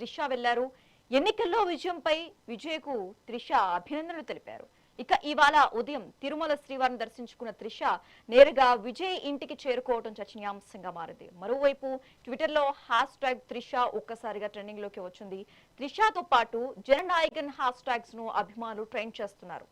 త్రిష వెళ్లారు. ఎన్నికల్లో విజయంపై విజయ్కు త్రిష అభినందనలు తెలిపారు. ఇక ఇవాళ ఉదయం తిరుమల శ్రీవారిని దర్శించుకున్న త్రిష నేరుగా విజయ్ ఇంటికి చేరుకోవడం చర్చనీయాంశంగా మారింది. మరోవైపు ట్విట్టర్లో #త్రిష ఒక్కసారిగా ట్రెండింగ్ లోకి వచ్చింది. త్రిషతో పాటు జననాయకన్ #ట్యాగ్స్ ను అభిమానులు ట్రెండ్ చేస్తున్నారు.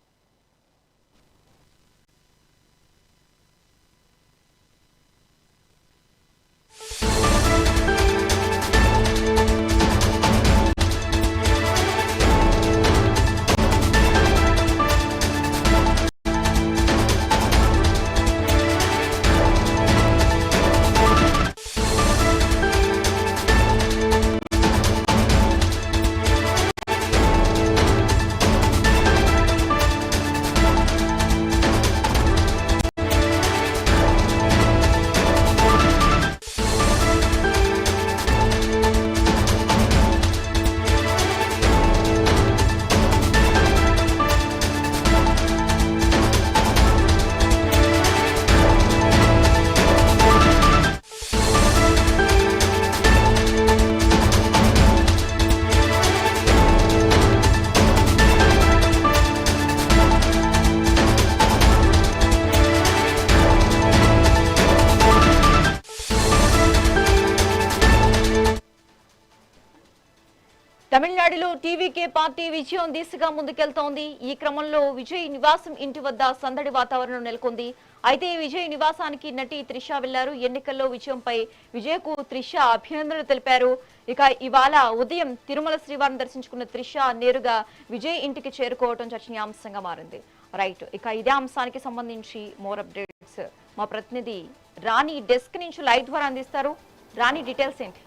తమిళనాడులో టీవీకే పార్టీ విజయం దిశగా ముందుకెళ్తోంది. ఈ క్రమంలో విజయ్ నివాసం ఇంటి వద్ద సందడి వాతావరణం నెలకొంది. అయితే విజయ్ నివాసానికి నటి త్రిష వెళ్లారు. ఎన్నికల్లో విజయంపై విజయ్కు త్రిష అభినందనలు తెలిపారు. ఇక ఇవాళ ఉదయం తిరుమల శ్రీవారిని దర్శించుకున్న త్రిష నేరుగా విజయ్ ఇంటికి చేరుకోవడం చర్చనీయాంశంగా మారింది. రైట్, ఇక ఇదే అంశానికి సంబంధించి మోర్ అప్డేట్స్ మా ప్రతినిధి రాణి డెస్క్ నుంచి లైవ్ ద్వారా అందిస్తారు. రాణి, డీటెయిల్స్ ఏంటి?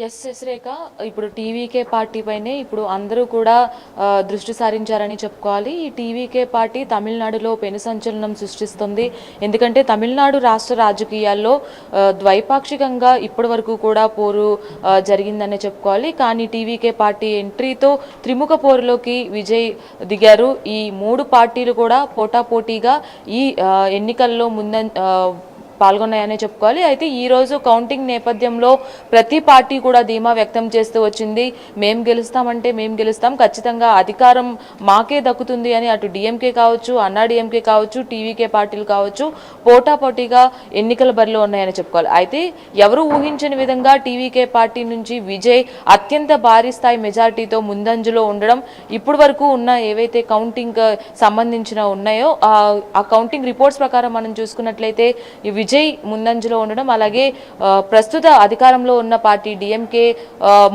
ఎస్ రేఖ, ఇప్పుడు టీవీకే పార్టీ పైనే ఇప్పుడు అందరూ కూడా దృష్టి సారించారని చెప్పుకోవాలి. ఈ టీవీకే పార్టీ తమిళనాడులో పెను సంచలనం సృష్టిస్తుంది. ఎందుకంటే తమిళనాడు రాష్ట్ర రాజకీయాల్లో ద్వైపాక్షికంగా ఇప్పటి వరకు కూడా పోరు జరిగిందనే చెప్పుకోవాలి. కానీ టీవీకే పార్టీ ఎంట్రీతో త్రిముఖ పోరులోకి విజయ్ దిగారు. ఈ మూడు పార్టీలు కూడా పోటాపోటీగా ఈ ఎన్నికల్లో పాల్గొన్నాయనే చెప్పుకోవాలి. అయితే ఈరోజు కౌంటింగ్ నేపథ్యంలో ప్రతి పార్టీ కూడా ధీమా వ్యక్తం చేస్తూ వచ్చింది. మేము గెలుస్తాం, ఖచ్చితంగా అధికారం మాకే దక్కుతుంది అని అటు డిఎంకే కావచ్చు, అన్నాడీఎంకే కావచ్చు, టీవీకే పార్టీలు కావచ్చు పోటాపోటీగా ఎన్నికల బరిలో ఉన్నాయని చెప్పుకోవాలి. అయితే ఎవరు ఊహించని విధంగా టీవీకే పార్టీ నుంచి విజయ్ అత్యంత భారీ స్థాయి మెజార్టీతో ముందంజలో ఉండడం, ఇప్పటి వరకు ఉన్న ఏవైతే కౌంటింగ్ సంబంధించిన ఉన్నాయో ఆ కౌంటింగ్ రిపోర్ట్స్ ప్రకారం మనం చూసుకున్నట్లయితే విజయ్ ముందంజలో ఉండడం, అలాగే ప్రస్తుత అధికారంలో ఉన్న పార్టీ డిఎంకే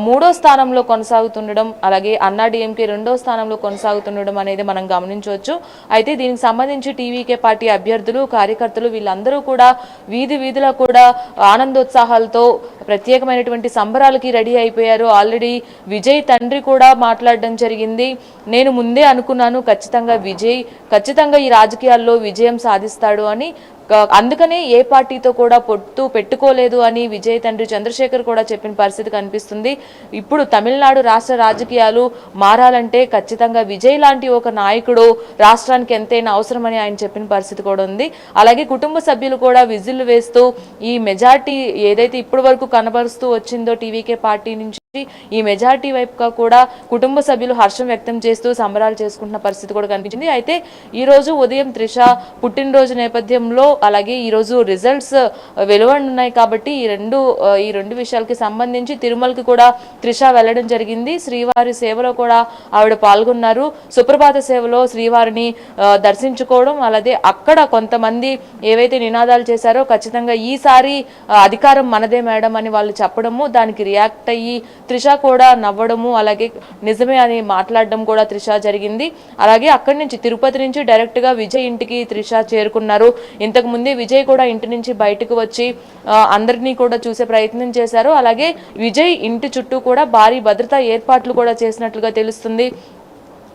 3వ స్థానంలో కొనసాగుతుండడం, అలాగే అన్నాడీఎంకే 2వ స్థానంలో కొనసాగుతుండడం అనేది మనం గమనించవచ్చు. అయితే దీనికి సంబంధించి టీవీకే పార్టీ అభ్యర్థులు, కార్యకర్తలు వీళ్ళందరూ కూడా వీధులా కూడా ఆనందోత్సాహాలతో ప్రత్యేకమైనటువంటి సంబరాలకి రెడీ అయిపోయారు. ఆల్రెడీ విజయ్ తండ్రి కూడా మాట్లాడడం జరిగింది. నేను ముందే అనుకున్నాను ఖచ్చితంగా ఈ రాజకీయాల్లో విజయం సాధిస్తాడు అని. అందుకనే ఏ పార్టీతో కూడా పొత్తు పెట్టుకోలేదు అని విజయ్ తండ్రి చంద్రశేఖర్ కూడా చెప్పిన పరిస్థితి కనిపిస్తుంది. ఇప్పుడు తమిళనాడు రాష్ట్ర రాజకీయాలు మారాలంటే ఖచ్చితంగా విజయ్ లాంటి ఒక నాయకుడు రాష్ట్రానికి ఎంతైనా అవసరమని ఆయన చెప్పిన పరిస్థితి కూడా ఉంది. అలాగే కుటుంబ సభ్యులు కూడా విజిల్లు వేస్తూ ఈ మెజార్టీ ఏదైతే ఇప్పటి వరకు కనబరుస్తూ వచ్చిందో టీవీకే పార్టీ నుంచి ఈ మెజార్టీ వైపుగా కూడా కుటుంబ సభ్యులు హర్షం వ్యక్తం చేస్తూ సంబరాలు చేసుకుంటున్న పరిస్థితి కూడా కనిపించింది. అయితే ఈ రోజు ఉదయం త్రిష పుట్టినరోజు నేపథ్యంలో, అలాగే ఈ రోజు రిజల్ట్స్ వెలువడున్నాయి కాబట్టి ఈ రెండు విషయాలకి సంబంధించి తిరుమలకి కూడా త్రిష వెళ్లడం జరిగింది. శ్రీవారి సేవలో కూడా ఆవిడ పాల్గొన్నారు. సుప్రభాత సేవలో శ్రీవారిని దర్శించుకోవడం, అలాగే అక్కడ కొంతమంది ఏవైతే నినాదాలు చేశారో ఖచ్చితంగా ఈసారి అధికారం మనదే మేడం అని వాళ్ళు చెప్పడము, దానికి రియాక్ట్ అయ్యి త్రిష కూడా నవ్వడము, అలాగే నిజమే అని మాట్లాడడం కూడా త్రిష జరిగింది. అలాగే అక్కడి నుంచి తిరుపతి నుంచి డైరెక్ట్ గా విజయ్ ఇంటికి త్రిష చేరుకున్నారు. ఇంతకు ముందే విజయ్ కూడా ఇంటి నుంచి బయటకు వచ్చి అందరినీ కూడా చూసే ప్రయత్నం చేశారు. అలాగే విజయ్ ఇంటి చుట్టూ కూడా భారీ భద్రతా ఏర్పాట్లు కూడా చేసినట్లుగా తెలుస్తుంది.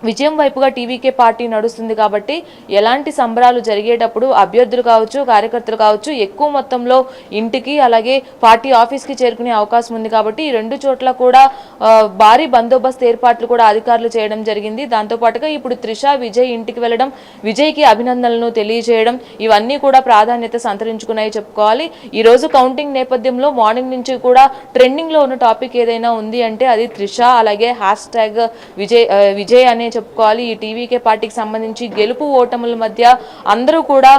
విజయం వైపుగా టీవీకే పార్టీ నడుస్తుంది కాబట్టి ఎలాంటి సంబరాలు జరిగేటప్పుడు అభ్యర్థులు కావచ్చు, కార్యకర్తలు కావచ్చు ఎక్కువ మొత్తంలో ఇంటికి అలాగే పార్టీ ఆఫీస్కి చేరుకునే అవకాశం ఉంది కాబట్టి ఈ రెండు చోట్ల కూడా భారీ బందోబస్తు ఏర్పాట్లు కూడా అధికారులు చేయడం జరిగింది. దాంతోపాటుగా ఇప్పుడు త్రిష విజయ్ ఇంటికి వెళ్ళడం, విజయ్కి అభినందనలను తెలియజేయడం ఇవన్నీ కూడా ప్రాధాన్యత సంతరించుకున్నాయి చెప్పుకోవాలి. ఈ రోజు కౌంటింగ్ నేపథ్యంలో మార్నింగ్ నుంచి కూడా ట్రెండింగ్లో ఉన్న టాపిక్ ఏదైనా ఉంది అంటే అది త్రిష అలాగే హ్యాష్ విజయ్ అనే చెప్పుకోవాలి. ఈ టీవీకే పార్టీకి సంబంధించి గెలుపు ఓటముల మధ్య అందరూ కూడా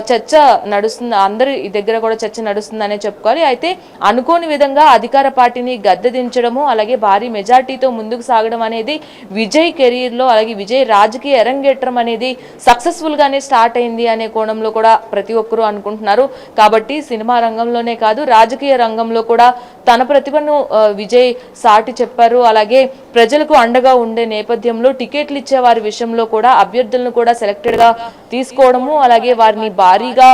చర్చ నడుస్తుంది, అందరి దగ్గర కూడా చర్చ నడుస్తుందనే చెప్పుకోవాలి. అయితే అనుకోని విధంగా అధికార పార్టీని గద్దెదించడము అలాగే భారీ మెజార్టీతో ముందుకు సాగడం అనేది విజయ్ కెరీర్లో అలాగే విజయ్ రాజకీయ అరంగేట్రం అనేది సక్సెస్ఫుల్ గానే స్టార్ట్ అయింది అనే కోణంలో కూడా ప్రతి ఒక్కరూ అనుకుంటున్నారు. కాబట్టి సినిమా రంగంలోనే కాదు రాజకీయ రంగంలో కూడా తన ప్రతిభను విజయ్ సాటి చెప్పారు. అలాగే ప్రజలకు అండగా ఉండే నేపథ్యంలో టికెట్లు ఇచ్చే వారి విషయంలో కూడా అభ్యర్థులను కూడా సెలెక్టెడ్ గా తీసుకోవడము అలాగే వారిని భారీగా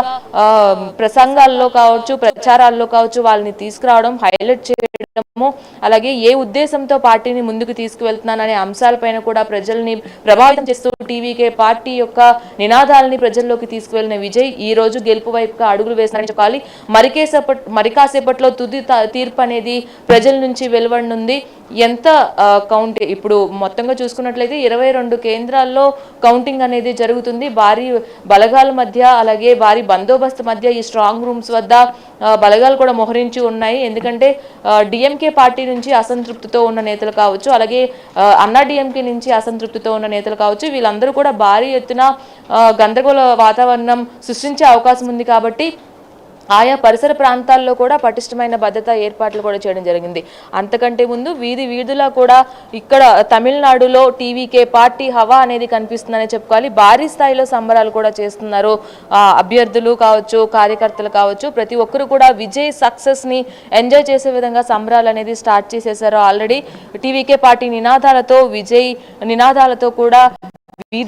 ప్రసంగాల్లో కావచ్చు, ప్రచారాల్లో కావచ్చు వాళ్ళని తీసుకురావడం, హైలైట్ చేయడము అలాగే ఏ ఉద్దేశంతో పార్టీని ముందుకు తీసుకువెళ్తున్నాననే అంశాలపైన కూడా ప్రజల్ని ప్రభావితం చేస్తూ టీవీకే పార్టీ యొక్క నినాదాలని ప్రజల్లోకి తీసుకువెళ్లిన విజయ్ ఈ రోజు గెలుపు వైపుగా అడుగులు వేస్తారని చెప్పాలి. మరి కాసేపట్లో తుది తీర్పు అనేది ప్రజల నుంచి వెలువడనుంది. ఎంత కౌంట్ ఇప్పుడు మొత్తంగా చూసుకున్నట్లయితే 22 కేంద్రాల్లో కౌంటింగ్ అనేది జరుగుతుంది. భారీ బలగాల మధ్య అలాగే భారీ బందోబస్తు మధ్య ఈ స్ట్రాంగ్ రూమ్స్ వద్ద బలగాలు కూడా మోహరించి ఉన్నాయి. ఎందుకంటే డిఎంకే పార్టీ నుంచి అసంతృప్తితో ఉన్న నేతలు కావచ్చు, అలాగే అన్నా డిఎంకే నుంచి అసంతృప్తితో ఉన్న నేతలు కావచ్చు, వీళ్ళందరూ కూడా భారీ ఎత్తున గందరగోళ వాతావరణం సృష్టించే అవకాశం ఉంది. కాబట్టి ఆయా పరిసర ప్రాంతాల్లో కూడా పటిష్టమైన భద్రతా ఏర్పాట్లు కూడా చేయడం జరిగింది. అంతకంటే ముందు వీధులా కూడా ఇక్కడ తమిళనాడులో టీవీకే పార్టీ హవా అనేది కనిపిస్తుందనే చెప్పుకోవాలి. భారీ స్థాయిలో సంబరాలు కూడా చేస్తున్నారు. అభ్యర్థులు కావచ్చు, కార్యకర్తలు కావచ్చు, ప్రతి ఒక్కరు కూడా విజయ్ సక్సెస్ ని ఎంజాయ్ చేసే విధంగా సంబరాలు అనేది స్టార్ట్ చేసేసారు. ఆల్రెడీ టీవీకే పార్టీ నినాదాలతో విజయ్ నినాదాలతో కూడా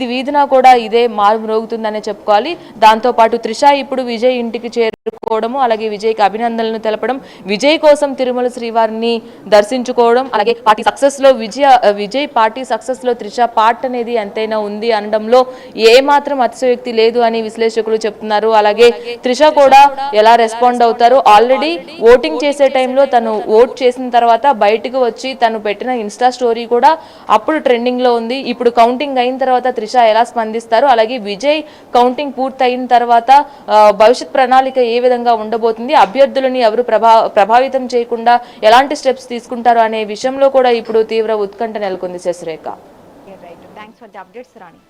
వీధిన కూడా ఇదే మారుమ్రోగుతుందనే చెప్పుకోవాలి. దాంతోపాటు త్రిష ఇప్పుడు విజయ్ ఇంటికి చేరుకోవడము అలాగే విజయ్కి అభినందనలు తెలపడం, విజయ్ కోసం తిరుమల శ్రీవారిని దర్శించుకోవడం అలాగే పార్టీ సక్సెస్ లో విజయ్ పార్టీ సక్సెస్ లో త్రిష పార్ట్ అనేది ఎంతైనా ఉంది అనడంలో ఏ మాత్రం అతిశయోక్తి లేదు అని విశ్లేషకులు చెప్తున్నారు. అలాగే త్రిష కూడా ఎలా రెస్పాండ్ అవుతారు, ఆల్రెడీ ఓటింగ్ చేసే టైంలో తను ఓట్ చేసిన తర్వాత బయటకు వచ్చి తను పెట్టిన ఇన్స్టా స్టోరీ కూడా అప్పుడు ట్రెండింగ్ లో ఉంది. ఇప్పుడు కౌంటింగ్ అయిన తర్వాత త్రిష ఎలా స్పందిస్తారు, అలాగే విజయ్ కౌంటింగ్ పూర్తయిన తర్వాత భవిష్యత్ ప్రణాళిక ఏ విధంగా ఉండబోతుంది, అభ్యర్థులని ఎవరు ప్రభావితం చేయకుండా ఎలాంటి స్టెప్స్ తీసుకుంటారు అనే విషయంలో కూడా ఇప్పుడు తీవ్ర ఉత్కంఠ నెలకొంది. Sasirekha. Thanks for the updates Rani.